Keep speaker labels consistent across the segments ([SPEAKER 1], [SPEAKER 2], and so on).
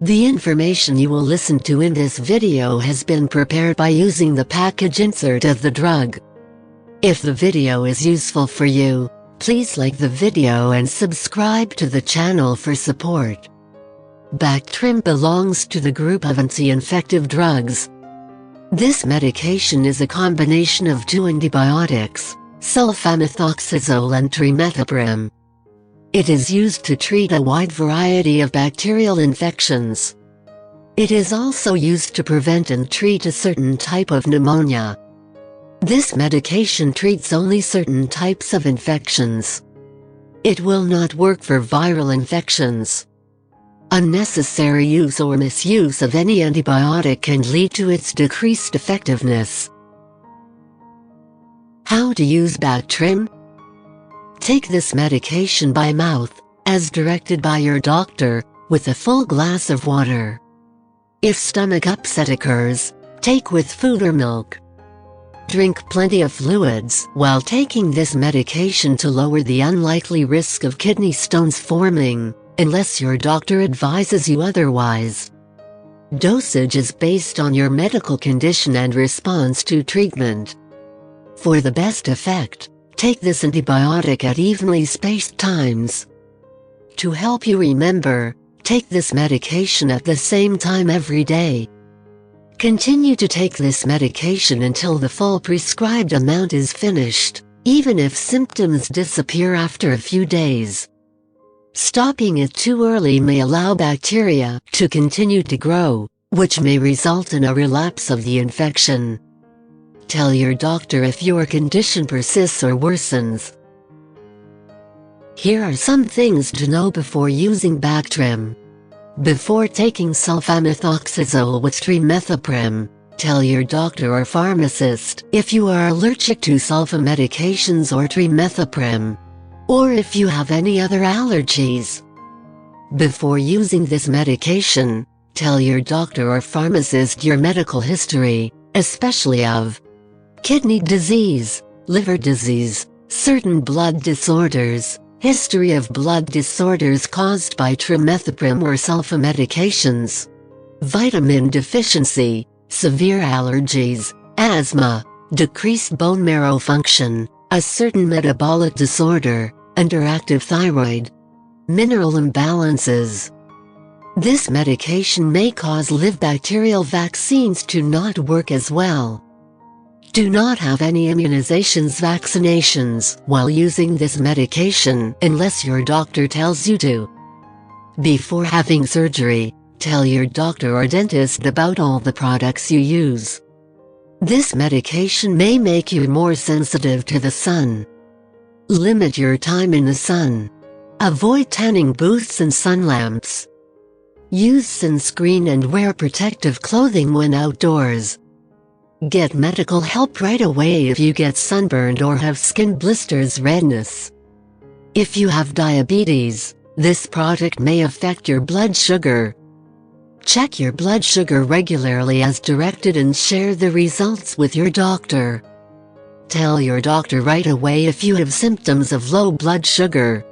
[SPEAKER 1] The information you will listen to in this video has been prepared by using the package insert of the drug. If the video is useful for you, please like the video and subscribe to the channel for support. Bactrim belongs to the group of anti-infective drugs. This medication is a combination of two antibiotics, sulfamethoxazole and trimethoprim. It is used to treat a wide variety of bacterial infections. It is also used to prevent and treat a certain type of pneumonia. This medication treats only certain types of infections. It will not work for viral infections. Unnecessary use or misuse of any antibiotic can lead to its decreased effectiveness. How to use Bactrim? Take this medication by mouth, as directed by your doctor, with a full glass of water. If stomach upset occurs, take with food or milk. Drink plenty of fluids while taking this medication to lower the unlikely risk of kidney stones forming, unless your doctor advises you otherwise. Dosage is based on your medical condition and response to treatment. For the best effect, take this antibiotic at evenly spaced times. To help you remember, take this medication at the same time every day. Continue to take this medication until the full prescribed amount is finished, even if symptoms disappear after a few days. Stopping it too early may allow bacteria to continue to grow, which may result in a relapse of the infection. Tell your doctor if your condition persists or worsens. Here are some things to know before using Bactrim. Before taking sulfamethoxazole with trimethoprim, tell your doctor or pharmacist if you are allergic to sulfa medications or trimethoprim, or if you have any other allergies. Before using this medication, tell your doctor or pharmacist your medical history, especially of kidney disease, liver disease, certain blood disorders, history of blood disorders caused by trimethoprim or sulfa medications, vitamin deficiency, severe allergies, asthma, decreased bone marrow function, a certain metabolic disorder, underactive thyroid, mineral imbalances. This medication may cause live bacterial vaccines to not work as well. Do not have any vaccinations while using this medication unless your doctor tells you to. Before having surgery, tell your doctor or dentist about all the products you use. This medication may make you more sensitive to the sun. Limit your time in the sun. Avoid tanning booths and sun lamps. Use sunscreen and wear protective clothing when outdoors. Get medical help right away if you get sunburned or have skin blisters, redness. If you have diabetes, this product may affect your blood sugar. Check your blood sugar regularly as directed and share the results with your doctor. Tell your doctor right away if you have symptoms of low blood sugar.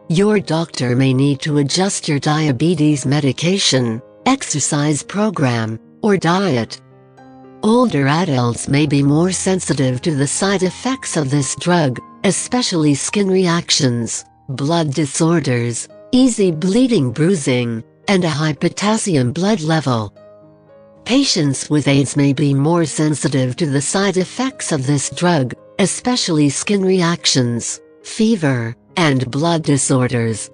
[SPEAKER 1] Your doctor may need to adjust your diabetes medication, exercise program, or diet. Older adults may be more sensitive to the side effects of this drug, especially skin reactions, blood disorders, easy bleeding, bruising, and a high potassium blood level. Patients with AIDS may be more sensitive to the side effects of this drug, especially skin reactions, fever, and blood disorders.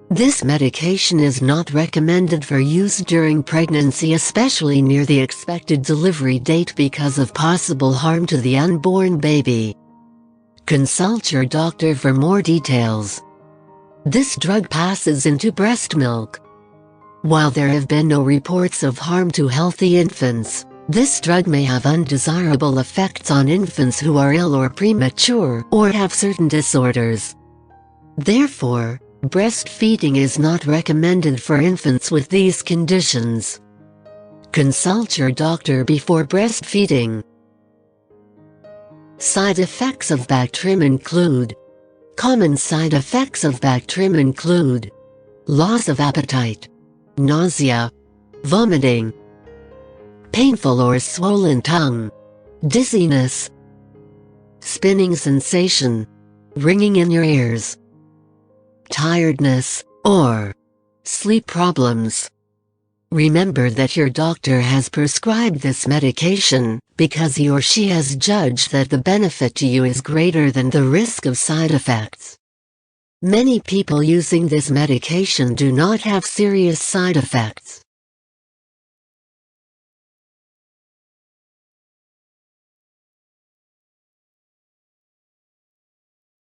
[SPEAKER 1] This medication is not recommended for use during pregnancy, especially near the expected delivery date, because of possible harm to the unborn baby. Consult your doctor for more details. This drug passes into breast milk. While there have been no reports of harm to healthy infants, this drug may have undesirable effects on infants who are ill or premature or have certain disorders. Therefore, breastfeeding is not recommended for infants with these conditions. Consult your doctor before breastfeeding. Side effects of Bactrim include: common side effects of Bactrim include loss of appetite, nausea, vomiting, painful or swollen tongue, dizziness, spinning sensation, ringing in your ears, tiredness, or sleep problems. Remember that your doctor has prescribed this medication because he or she has judged that the benefit to you is greater than the risk of side effects. Many people using this medication do not have serious side effects.